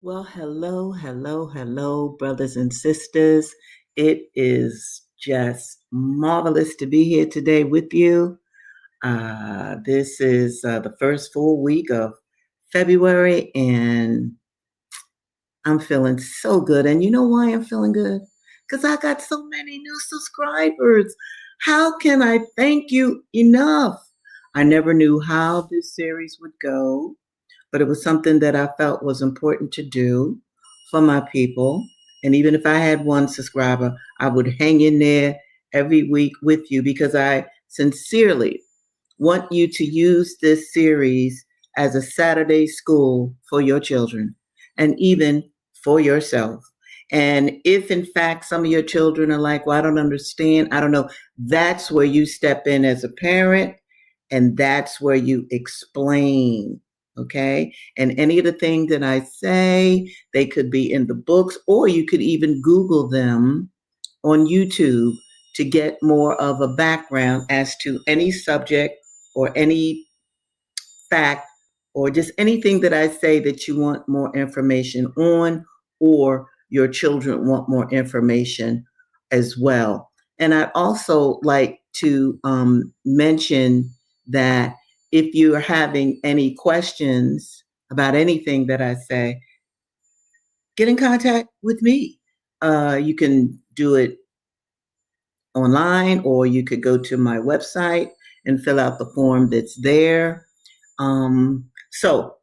Well, hello, hello, hello, brothers and sisters. It is just marvelous to be here today with you. This is the first full week of February, and I'm feeling so good. And you know why I'm feeling good? Because I got so many new subscribers. How can I thank you enough? I never knew how this series would go, but it was something that I felt was important to do for my people. And even if I had one subscriber, I would hang in there every week with you because I sincerely want you to use this series as a Saturday school for your children and even for yourself. And if in fact some of your children are like, well, I don't understand, I don't know, that's where you step in as a parent and that's where you explain. Okay. And any of the things that I say, they could be in the books, or you could even Google them on YouTube to get more of a background as to any subject or any fact or just anything that I say that you want more information on, or your children want more information as well. And I'd also like to mention that if you are having any questions about anything that I say, get in contact with me. You can do it online, or you could go to my website and fill out the form that's there. So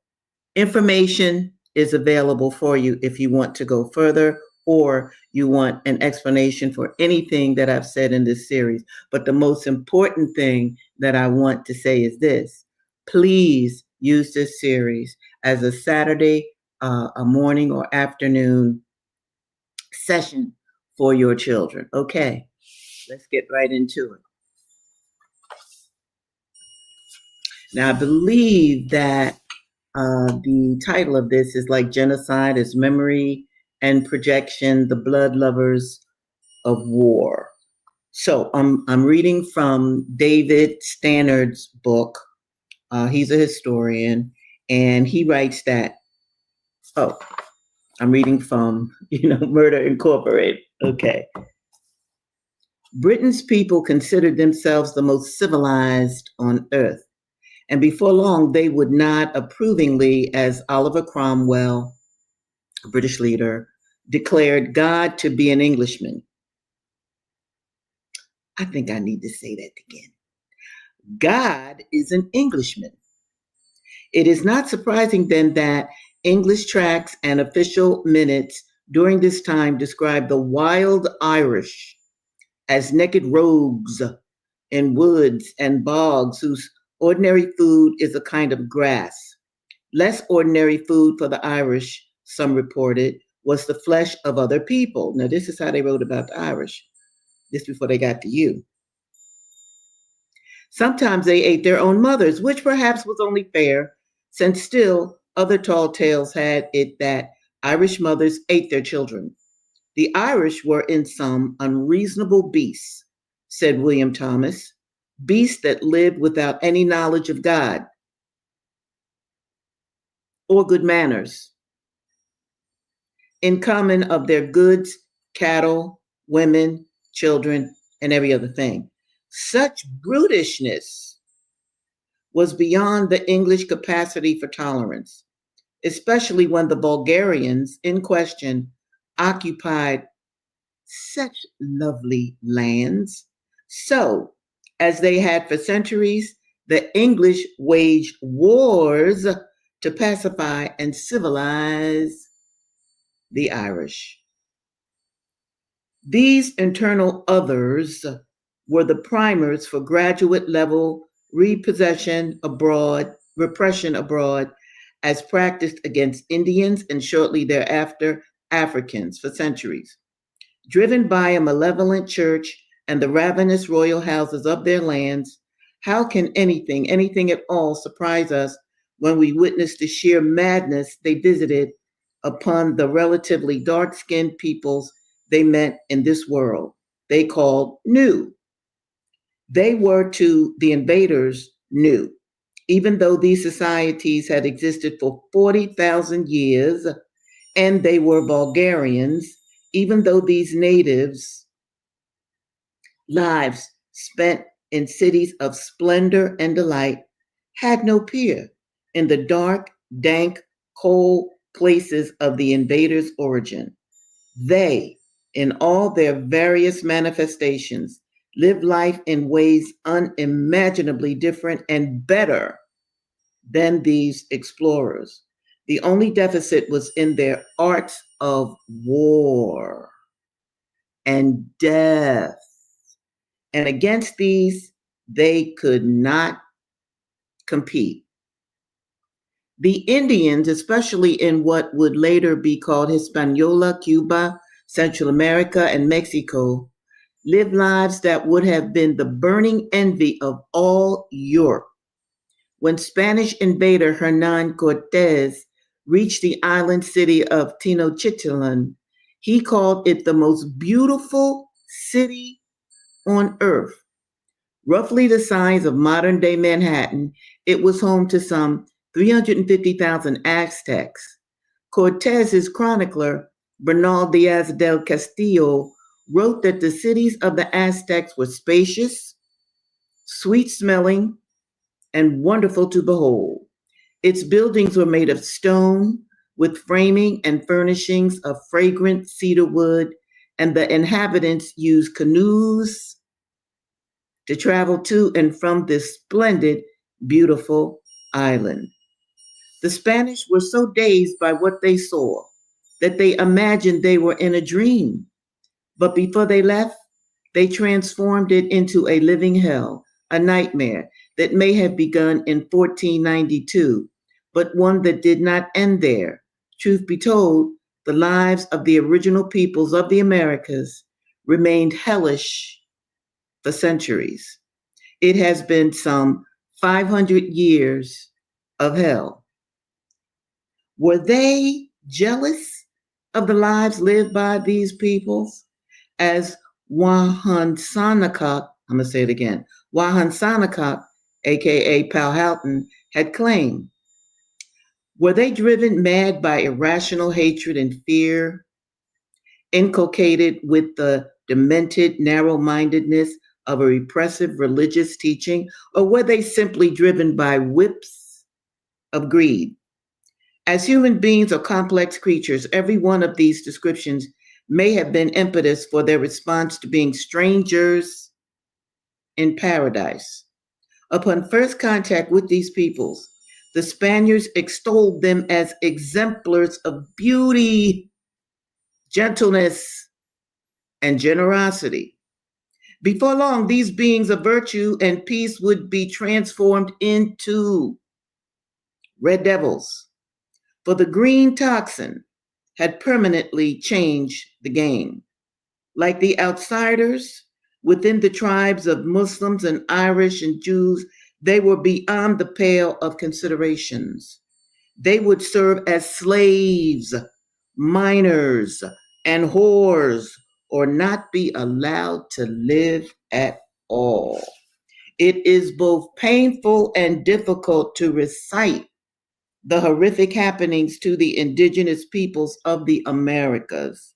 information is available for you if you want to go further or you want an explanation for anything that I've said in this series. But the most important thing that I want to say is this: please use this series as a Saturday, a morning or afternoon session for your children. Okay, let's get right into it. Now, I believe that the title of this is like Genocide is Memory and Projection, the Blood Lovers of War. So I'm reading from David Stannard's book. He's a historian, and he writes that, oh, I'm reading from, Murder Incorporated. Okay. Britain's people considered themselves the most civilized on earth. And before long, they would nod approvingly as Oliver Cromwell, a British leader, declared God to be an Englishman. I think I need to say that again. God is an Englishman. It is not surprising then that English tracts and official minutes during this time describe the wild Irish as naked rogues in woods and bogs whose ordinary food is a kind of grass. Less ordinary food for the Irish, some reported, was the flesh of other people. Now, this is how they wrote about the Irish, this before they got to you. Sometimes they ate their own mothers, which perhaps was only fair, since still other tall tales had it that Irish mothers ate their children. The Irish were in some unreasonable beasts, said William Thomas, beasts that lived without any knowledge of God or good manners, in common of their goods, cattle, women, children, and every other thing. Such brutishness was beyond the English capacity for tolerance, especially when the Bulgarians in question occupied such lovely lands. So, as they had for centuries, the English waged wars to pacify and civilize the Irish. These internal others were the primers for graduate level repression abroad as practiced against Indians and shortly thereafter Africans for centuries. Driven by a malevolent church and the ravenous royal houses of their lands, how can anything at all surprise us when we witness the sheer madness they visited upon the relatively dark-skinned peoples they met in this world they called new? They were to the invaders new. Even though these societies had existed for 40,000 years, and they were Bulgarians, even though these natives' lives spent in cities of splendor and delight had no peer in the dark, dank, cold places of the invaders' origin. They, in all their various manifestations, lived life in ways unimaginably different and better than these explorers. The only deficit was in their arts of war and death. And against these, they could not compete. The Indians, especially in what would later be called Hispaniola, Cuba, Central America, and Mexico, lived lives that would have been the burning envy of all Europe. When Spanish invader Hernan Cortes reached the island city of Tenochtitlan, he called it the most beautiful city on earth. Roughly the size of modern day Manhattan, it was home to some 350,000 Aztecs. Cortez's chronicler, Bernal Diaz del Castillo, wrote that the cities of the Aztecs were spacious, sweet smelling, and wonderful to behold. Its buildings were made of stone, with framing and furnishings of fragrant cedar wood, and the inhabitants used canoes to travel to and from this splendid, beautiful island. The Spanish were so dazed by what they saw that they imagined they were in a dream. But before they left, they transformed it into a living hell, a nightmare that may have begun in 1492, but one that did not end there. Truth be told, the lives of the original peoples of the Americas remained hellish for centuries. It has been some 500 years of hell. Were they jealous of the lives lived by these peoples? As Wahan Sanakak, I'm going to say it again, Wahan Sanakak, aka Powhatan, had claimed. Were they driven mad by irrational hatred and fear, inculcated with the demented narrow mindedness of a repressive religious teaching, or were they simply driven by whips of greed? As human beings or complex creatures, every one of these descriptions may have been impetus for their response to being strangers in paradise. Upon first contact with these peoples, the Spaniards extolled them as exemplars of beauty, gentleness, and generosity. Before long, these beings of virtue and peace would be transformed into red devils, for the green toxin had permanently changed the game. Like the outsiders within the tribes of Muslims and Irish and Jews, they were beyond the pale of considerations. They would serve as slaves, minors, and whores, or not be allowed to live at all. It is both painful and difficult to recite the horrific happenings to the indigenous peoples of the Americas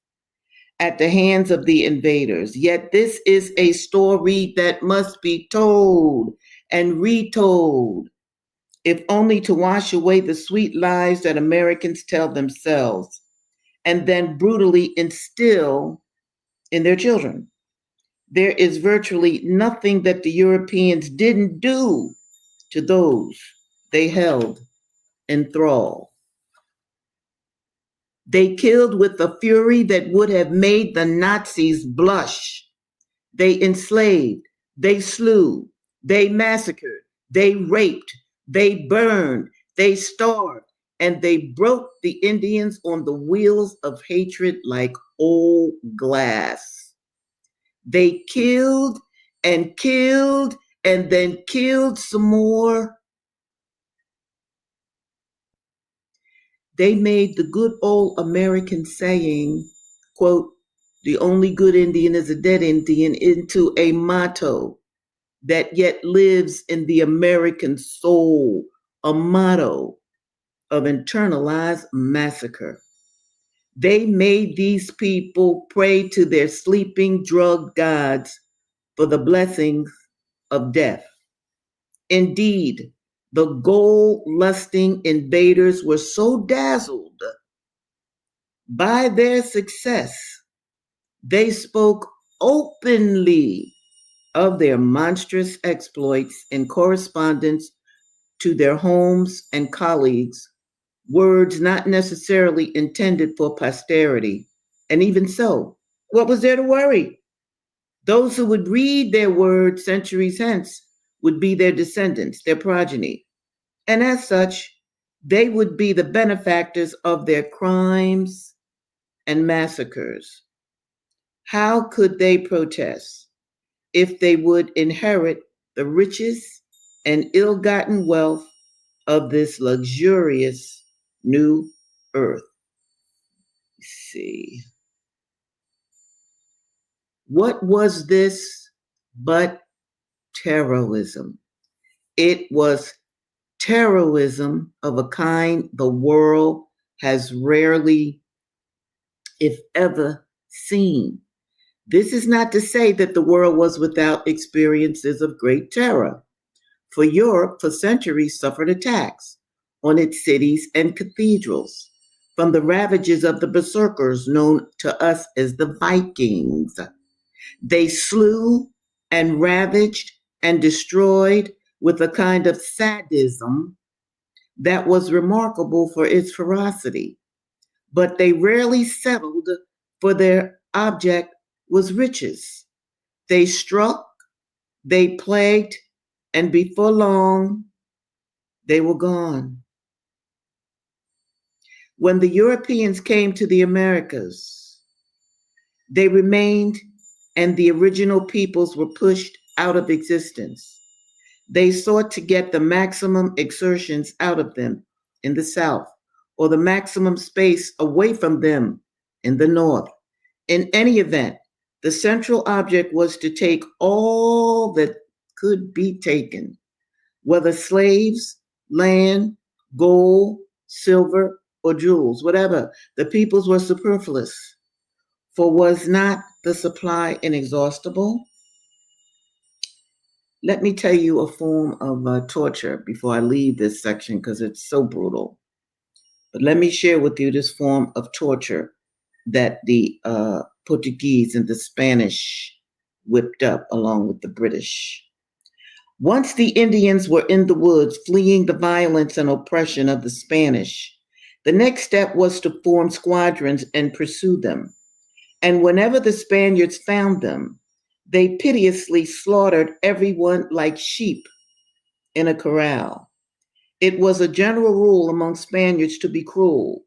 at the hands of the invaders. Yet this is a story that must be told and retold, if only to wash away the sweet lies that Americans tell themselves and then brutally instill in their children. There is virtually nothing that the Europeans didn't do to those they held in thrall. They killed with a fury that would have made the Nazis blush. They enslaved, they slew, they massacred, they raped, they burned, they starved, and they broke the Indians on the wheels of hatred like old glass. They killed and killed and then killed some more. They made the good old American saying, quote, the only good Indian is a dead Indian, into a motto that yet lives in the American soul, a motto of internalized massacre. They made these people pray to their sleeping drug gods for the blessings of death. Indeed, the gold lusting invaders were so dazzled by their success, they spoke openly of their monstrous exploits in correspondence to their homes and colleagues, words not necessarily intended for posterity. And even so, what was there to worry? Those who would read their words centuries hence would be their descendants, their progeny. And as such, they would be the benefactors of their crimes and massacres. How could they protest if they would inherit the riches and ill gotten wealth of this luxurious new earth? Let's see. What was this but terrorism? It was terrorism of a kind the world has rarely, if ever, seen. This is not to say that the world was without experiences of great terror, for Europe for centuries suffered attacks on its cities and cathedrals from the ravages of the berserkers known to us as the Vikings. They slew and ravaged and destroyed with a kind of sadism that was remarkable for its ferocity. But they rarely settled, for their object was riches. They struck, they plagued, and before long, they were gone. When the Europeans came to the Americas, they remained, and the original peoples were pushed out of existence. They sought to get the maximum exertions out of them in the South, or the maximum space away from them in the North. In any event, the central object was to take all that could be taken, whether slaves, land, gold, silver, or jewels, whatever. The peoples were superfluous, for was not the supply inexhaustible? Let me tell you a form of torture before I leave this section because it's so brutal. But let me share with you this form of torture that the Portuguese and the Spanish whipped up along with the British. Once the Indians were in the woods fleeing the violence and oppression of the Spanish, the next step was to form squadrons and pursue them. And whenever the Spaniards found them, they pitilessly slaughtered everyone like sheep in a corral. It was a general rule among Spaniards to be cruel,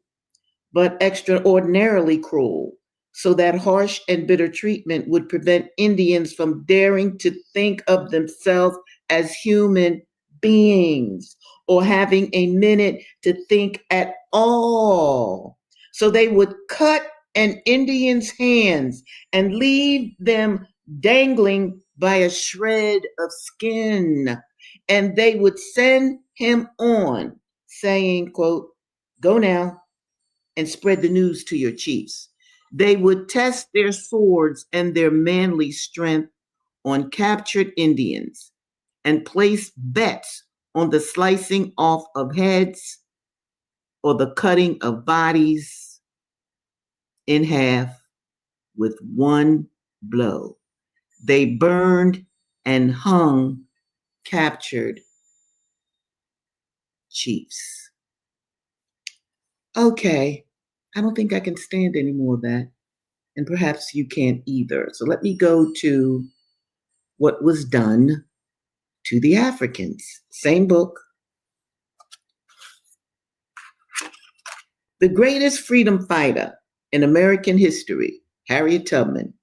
but extraordinarily cruel, so that harsh and bitter treatment would prevent Indians from daring to think of themselves as human beings or having a minute to think at all. So they would cut an Indian's hands and leave them dangling by a shred of skin. And they would send him on, saying, quote, "Go now and spread the news to your chiefs." They would test their swords and their manly strength on captured Indians and place bets on the slicing off of heads or the cutting of bodies in half with one blow. They burned and hung captured chiefs. Okay, I don't think I can stand any more of that. And perhaps you can't either. So let me go to what was done to the Africans. Same book. The greatest freedom fighter in American history, Harriet Tubman,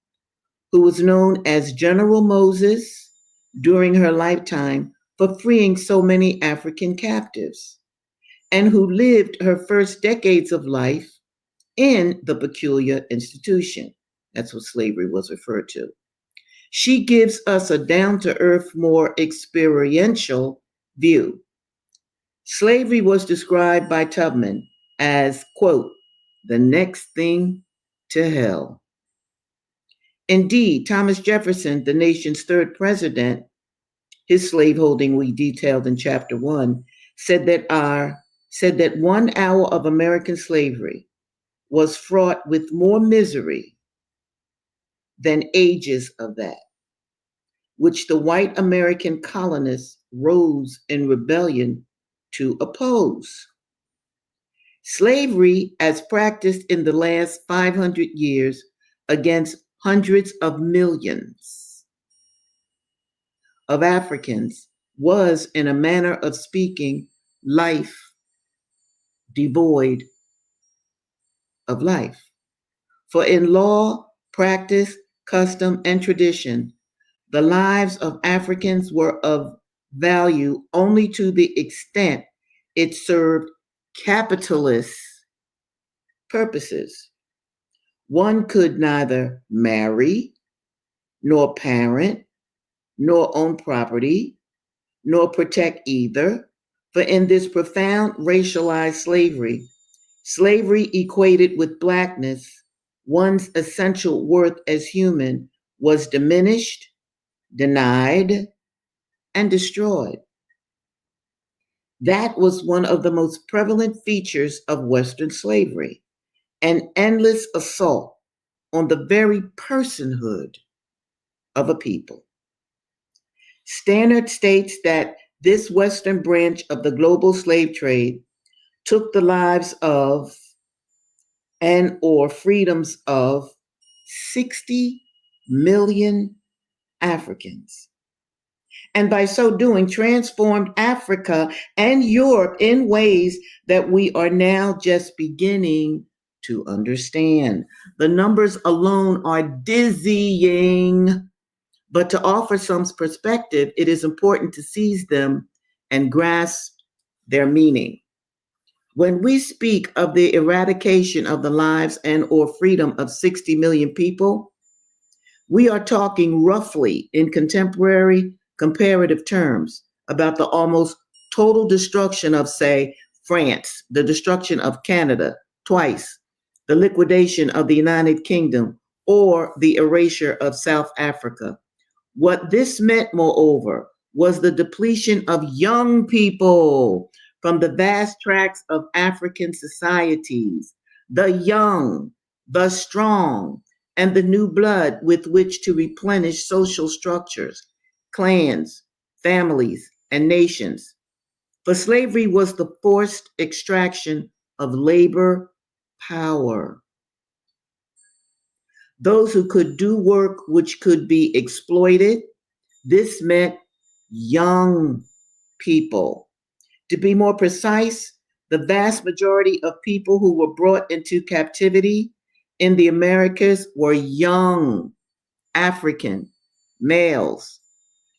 who was known as General Moses during her lifetime for freeing so many African captives, and who lived her first decades of life in the peculiar institution. That's what slavery was referred to. She gives us a down to earth, more experiential view. Slavery was described by Tubman as, quote, the next thing to hell. Indeed, Thomas Jefferson, the nation's third president, his slaveholding we detailed in chapter 1, said that 1 hour of American slavery was fraught with more misery than ages of that, which the white American colonists rose in rebellion to oppose. Slavery, as practiced in the last 500 years against hundreds of millions of Africans, was, in a manner of speaking, life devoid of life. For in law, practice, custom, and tradition, the lives of Africans were of value only to the extent it served capitalist purposes. One could neither marry, nor parent, nor own property, nor protect either, for in this profound racialized slavery, slavery equated with blackness, one's essential worth as human was diminished, denied, and destroyed. That was one of the most prevalent features of Western slavery, an endless assault on the very personhood of a people. Stannard states that this Western branch of the global slave trade took the lives of and or freedoms of 60 million Africans, and by so doing transformed Africa and Europe in ways that we are now just beginning to understand. The numbers alone are dizzying, but to offer some perspective, it is important to seize them and grasp their meaning. When we speak of the eradication of the lives and or freedom of 60 million people, we are talking roughly in contemporary comparative terms about the almost total destruction of, say, France, the destruction of Canada twice, the liquidation of the United Kingdom, or the erasure of South Africa. What this meant, moreover, was the depletion of young people from the vast tracts of African societies, the young, the strong, and the new blood with which to replenish social structures, clans, families, and nations. For slavery was the forced extraction of labor power. Those who could do work which could be exploited. This meant young people. To be more precise, the vast majority of people who were brought into captivity in the Americas were young African males.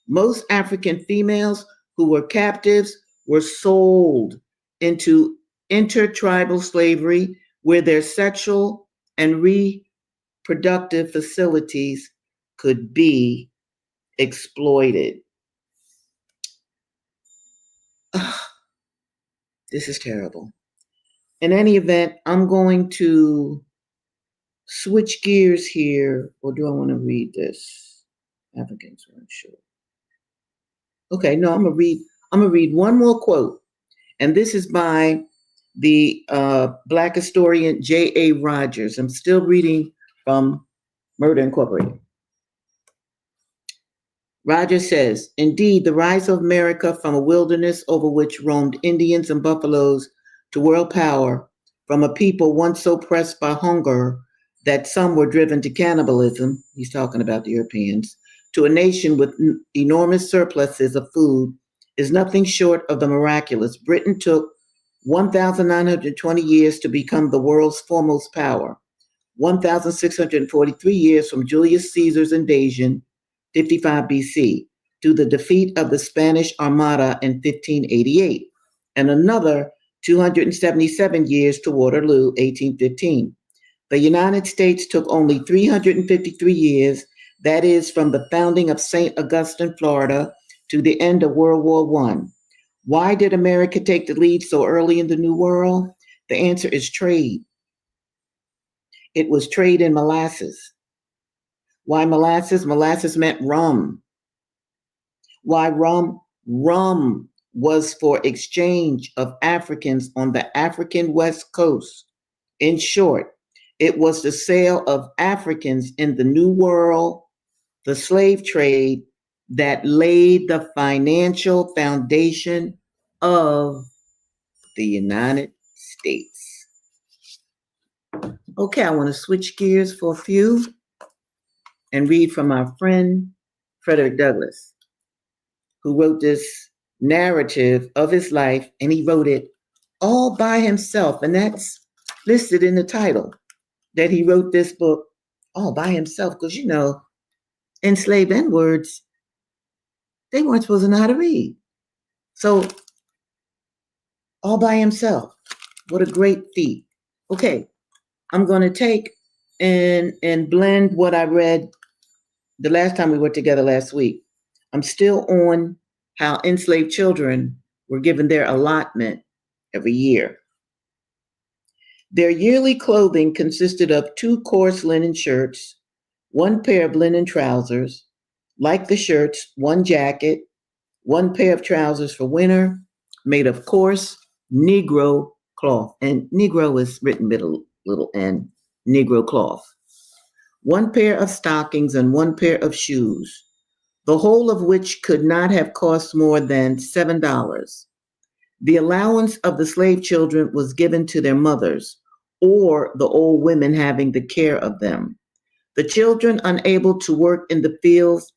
Most African females who were captives were sold into intertribal slavery where their sexual and reproductive facilities could be exploited. This is terrible. In any event, I'm going to switch gears here, or do I want to read this? Africans weren't sure. Okay, no, I'm gonna read one more quote, and this is by the Black historian J.A. Rogers. I'm still reading from Murder Incorporated. Rogers says, indeed, the rise of America from a wilderness over which roamed Indians and buffaloes to world power, from a people once so pressed by hunger that some were driven to cannibalism, he's talking about the Europeans, to a nation with enormous surpluses of food, is nothing short of the miraculous. Britain took 1,920 years to become the world's foremost power, 1,643 years from Julius Caesar's invasion, 55 BC, to the defeat of the Spanish Armada in 1588, and another 277 years to Waterloo, 1815. The United States took only 353 years, that is, from the founding of St. Augustine, Florida, to the end of World War I. Why did America take the lead so early in the New World? The answer is trade. It was trade in molasses. Why molasses? Molasses meant rum. Why rum? Rum was for exchange of Africans on the African West Coast. In short, it was the sale of Africans in the New World, the slave trade that laid the financial foundation of the United States. Okay, I want to switch gears for a few and read from our friend Frederick Douglass, who wrote this narrative of his life, and he wrote it all by himself. And that's listed in the title, that he wrote this book all by himself. Because, enslaved N-words, they weren't supposed to know how to read. So, all by himself. What a great feat. Okay, I'm going to take and blend what I read the last time we were together last week. I'm still on how enslaved children were given their allotment every year. Their yearly clothing consisted of 2 coarse linen shirts, 1 pair of linen trousers, like the shirts, 1 jacket, 1 pair of trousers for winter, made of coarse Negro cloth. And Negro is written middle little n, Negro cloth. 1 pair of stockings and 1 pair of shoes, the whole of which could not have cost more than $7. The allowance of the slave children was given to their mothers or the old women having the care of them. The children unable to work in the fields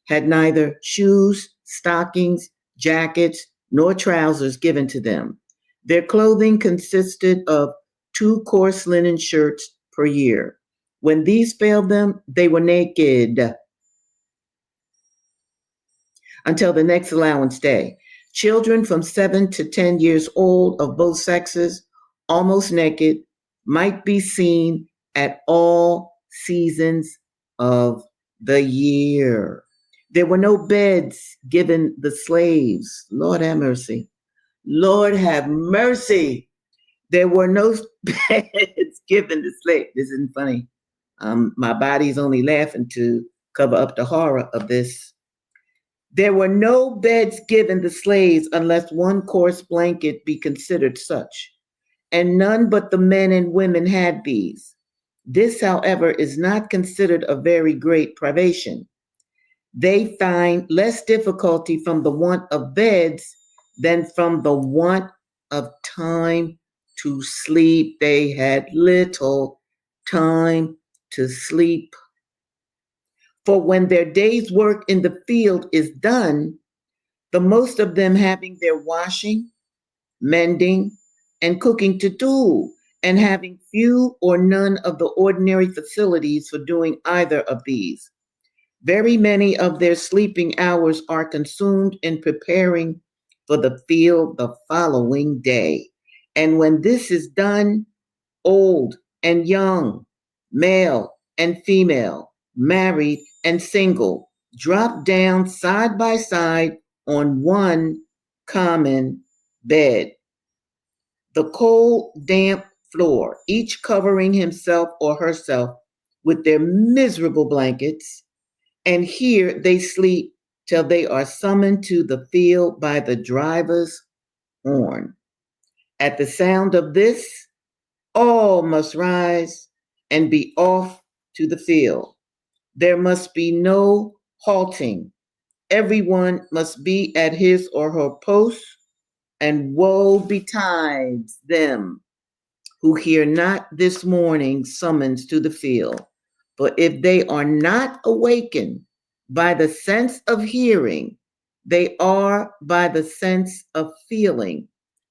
had neither shoes, stockings, jackets, nor trousers given to them. Their clothing consisted of 2 coarse linen shirts per year. When these failed them, they were naked until the next allowance day. Children from 7 to 10 years old of both sexes, almost naked, might be seen at all seasons of the year. There were no beds given the slaves. Lord have mercy. Lord have mercy. There were no beds given the slaves. This isn't funny. My body's only laughing to cover up the horror of this. There were no beds given the slaves unless 1 coarse blanket be considered such, and none but the men and women had these. This, however, is not considered a very great privation. They find less difficulty from the want of beds than from the want of time to sleep. They had little time to sleep. For when their day's work in the field is done, the most of them having their washing, mending, and cooking to do, and having few or none of the ordinary facilities for doing either of these. Very many of their sleeping hours are consumed in preparing for the field the following day. And when this is done, old and young, male and female, married and single, drop down side by side on one common bed. The cold, damp floor, each covering himself or herself with their miserable blankets, and here they sleep till they are summoned to the field by the driver's horn. At the sound of this, all must rise and be off to the field. There must be no halting. Everyone must be at his or her post, and woe betides them who hear not this morning's summons to the field. For if they are not awakened by the sense of hearing, they are by the sense of feeling.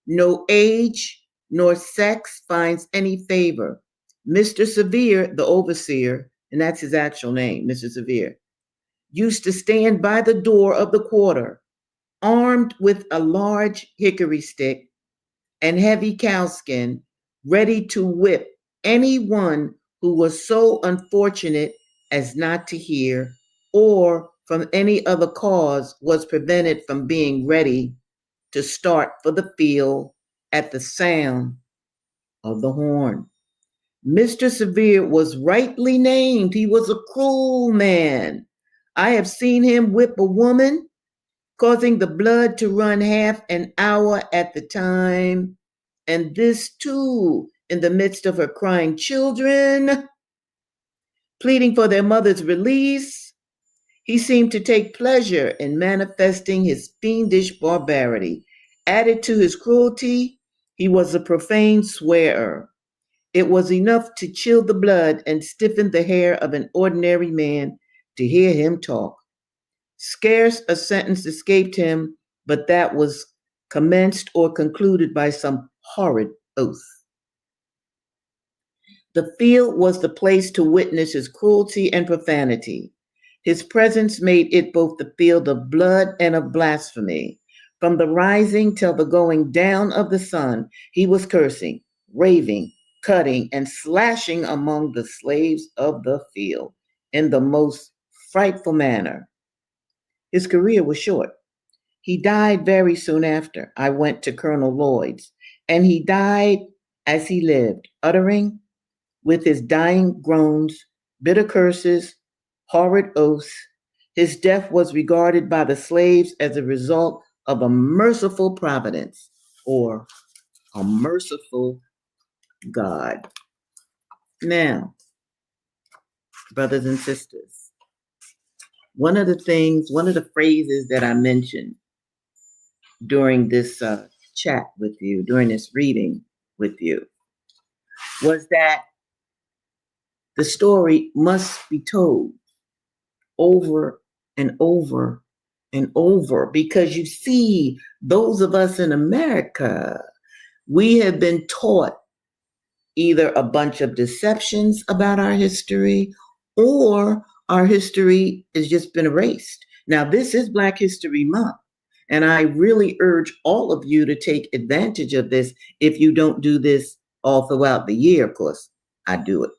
No age nor sex finds any favor. Mr. Severe, the overseer, and that's his actual name, Mr. Severe, used to stand by the door of the quarter, armed with a large hickory stick and heavy cowskin, ready to whip anyone who was so unfortunate as not to hear, or from any other cause was prevented from being ready to start for the field at the sound of the horn. Mr. Severe was rightly named. He was a cruel man. I have seen him whip a woman, causing the blood to run half an hour at the time, and this too in the midst of her crying children, pleading for their mother's release. He seemed to take pleasure in manifesting his fiendish barbarity. Added to his cruelty, he was a profane swearer. It was enough to chill the blood and stiffen the hair of an ordinary man to hear him talk. Scarce a sentence escaped him, but that was commenced or concluded by some horrid oath. The field was the place to witness his cruelty and profanity. His presence made it both the field of blood and of blasphemy. From the rising till the going down of the sun, he was cursing, raving, cutting, and slashing among the slaves of the field in the most frightful manner. His career was short. He died very soon after. I went to Colonel Lloyd's, and he died as he lived, uttering with his dying groans, bitter curses, horrid oaths. His death was regarded by the slaves as a result of a merciful providence or a merciful God. Now, brothers and sisters, one of the phrases that I mentioned during this chat with you, during this reading with you, was that the story must be told over and over and over, because you see, those of us in America, we have been taught either a bunch of deceptions about our history, or our history has just been erased. Now, this is Black History Month, and I really urge all of you to take advantage of this. If you don't do this all throughout the year, of course, I do it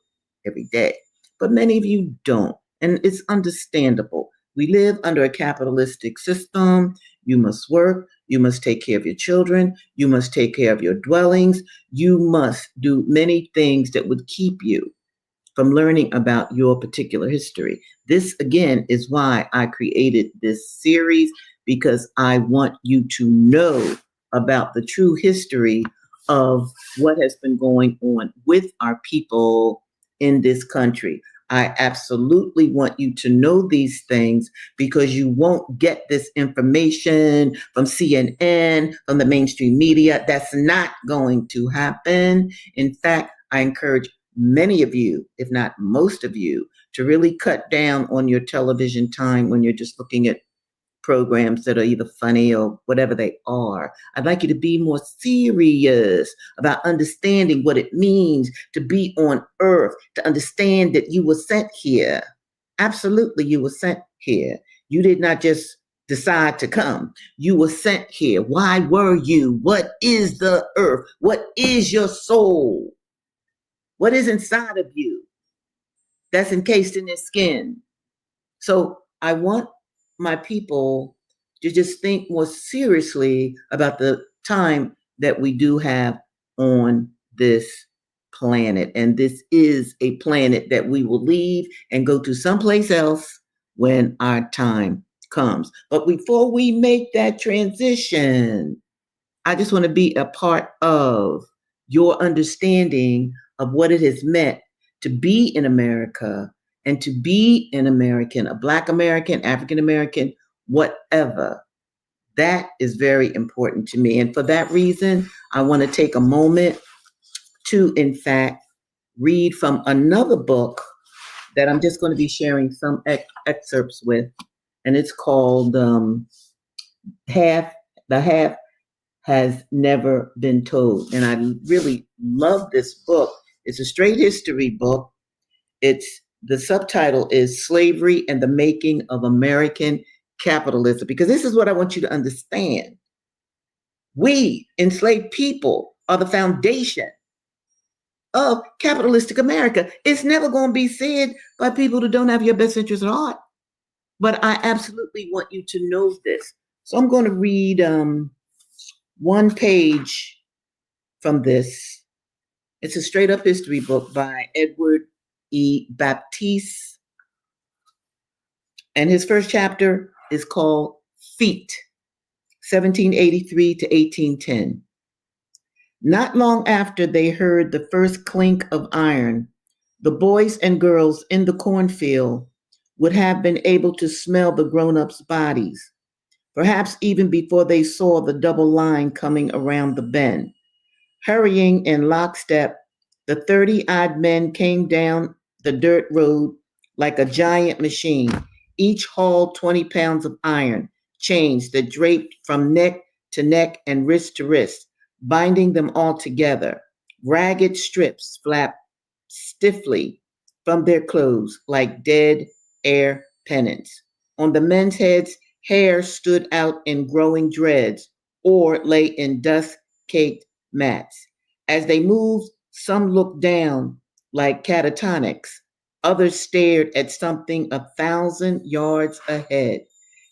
every day, but many of you don't, and it's understandable. We live under a capitalistic system. You must work. You must take care of your children. You must take care of your dwellings. You must do many things that would keep you from learning about your particular history. This, again, is why I created this series, because I want you to know about the true history of what has been going on with our people in this country. I absolutely want you to know these things, because you won't get this information from CNN, from the mainstream media. That's not going to happen. In fact, I encourage many of you, if not most of you, to really cut down on your television time when you're just looking at programs that are either funny or whatever they are. I'd like you to be more serious about understanding what it means to be on earth, to understand that you were sent here. Absolutely, you were sent here. You did not just decide to come. You were sent here. Why were you? What is the earth? What is your soul? What is inside of you that's encased in this skin? So I want my people to just think more seriously about the time that we do have on this planet. And this is a planet that we will leave and go to someplace else when our time comes. But before we make that transition, I just want to be a part of your understanding of what it has meant to be in America and to be an American, a Black American, African American, whatever. That is very important to me. And for that reason, I want to take a moment to, in fact, read from another book that I'm just going to be sharing some excerpts with. And it's called Half the Half Has Never Been Told. And I really love this book. It's a straight history book. The subtitle is Slavery and the Making of American Capitalism, because this is what I want you to understand. We, enslaved people, are the foundation of capitalistic America. It's never going to be said by people who don't have your best interest at heart. But I absolutely want you to know this. So I'm going to read one page from this, It's a straight up history book by Edward E. Baptiste. And his first chapter is called Feet, 1783 to 1810. Not long after they heard the first clink of iron, the boys and girls in the cornfield would have been able to smell the grown ups' bodies, perhaps even before they saw the double line coming around the bend. Hurrying in lockstep, the 30-odd men came down the dirt road like a giant machine. Each hauled 20 pounds of iron, chains that draped from neck to neck and wrist to wrist, binding them all together. Ragged strips flapped stiffly from their clothes like dead air pennants. On the men's heads, hair stood out in growing dreads or lay in dust caked mats. As they moved, some looked down like catatonics. Others stared at something 1,000 yards ahead.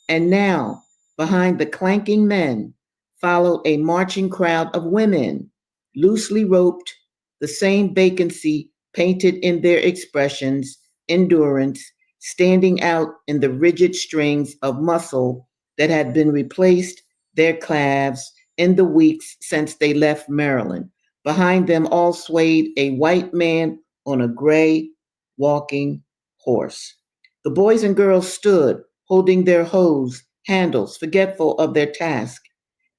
And now, behind the clanking men, followed a marching crowd of women, loosely roped, the same vacancy painted in their expressions, endurance, standing out in the rigid strings of muscle that had been replaced their calves in the weeks since they left Maryland. Behind them all swayed a white man on a gray walking horse. The boys and girls stood, holding their hose handles, forgetful of their task.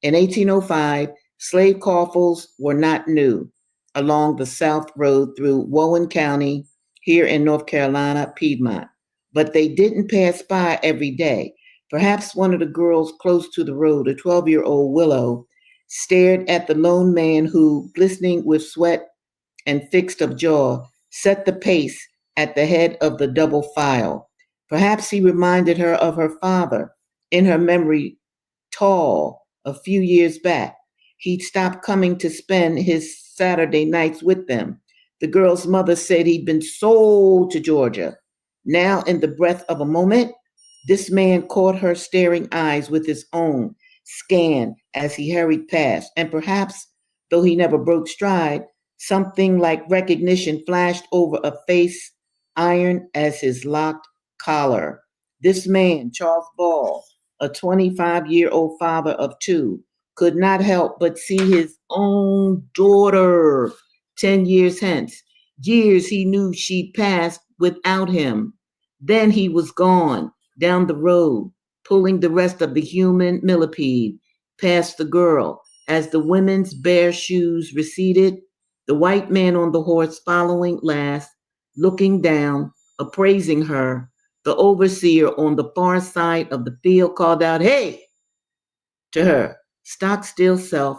In 1805, slave coffles were not new along the South Road through Wowen County, here in North Carolina, Piedmont. But they didn't pass by every day. Perhaps one of the girls close to the road, a 12-year-old Willow, stared at the lone man who, glistening with sweat and fixed of jaw, set the pace at the head of the double file. Perhaps he reminded her of her father, in her memory, tall, a few years back. He'd stopped coming to spend his Saturday nights with them. The girl's mother said he'd been sold to Georgia. Now, in the breath of a moment, this man caught her staring eyes with his own, scanned as he hurried past, and perhaps, though he never broke stride, something like recognition flashed over a face iron as his locked collar. This man, Charles Ball, a 25-year-old father of two, could not help but see his own daughter 10 years hence. Years he knew she'd passed without him. Then he was gone down the road, pulling the rest of the human millipede past the girl. As the women's bare shoes receded, the white man on the horse following last, looking down, appraising her, the overseer on the far side of the field called out, "Hey!" to her stock still self,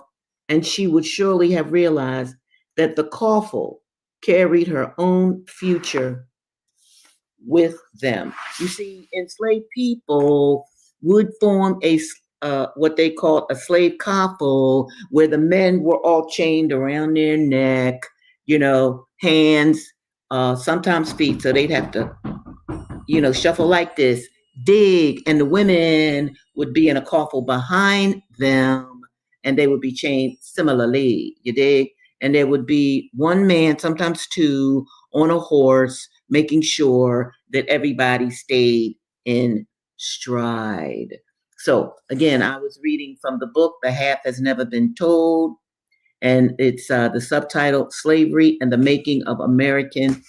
and she would surely have realized that the coffle carried her own future with them. You see, enslaved people would form a what they called a slave coffle, where the men were all chained around their neck, hands, sometimes feet, so they'd have to shuffle like this, dig, and the women would be in a coffle behind them, and they would be chained similarly, you dig? And there would be one man, sometimes two, on a horse, making sure that everybody stayed in stride. So, again, I was reading from the book, The Half Has Never Been Told, and it's the subtitle, Slavery and the Making of American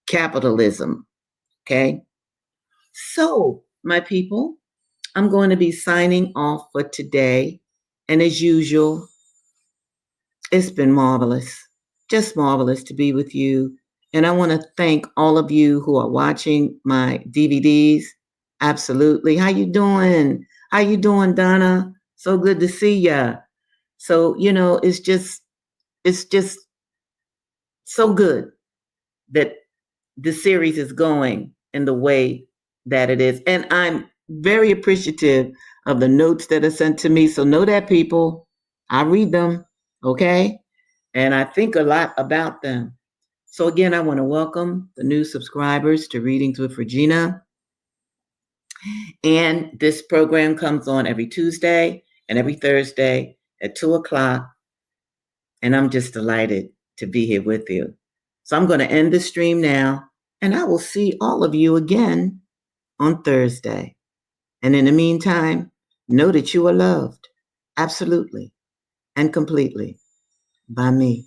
Capitalism. Okay? So, my people, I'm going to be signing off for today. And as usual, it's been marvelous, just marvelous to be with you. And I want to thank all of you who are watching my DVDs. Absolutely. How you doing? How you doing, Donna? So good to see ya. So, it's just so good that the series is going in the way that it is. And I'm very appreciative of the notes that are sent to me. So know that, people. I read them, okay? And I think a lot about them. So again, I want to welcome the new subscribers to Readings with Regina. And this program comes on every Tuesday and every Thursday at 2 o'clock. And I'm just delighted to be here with you. So I'm going to end the stream now, and I will see all of you again on Thursday. And in the meantime, know that you are loved absolutely and completely by me.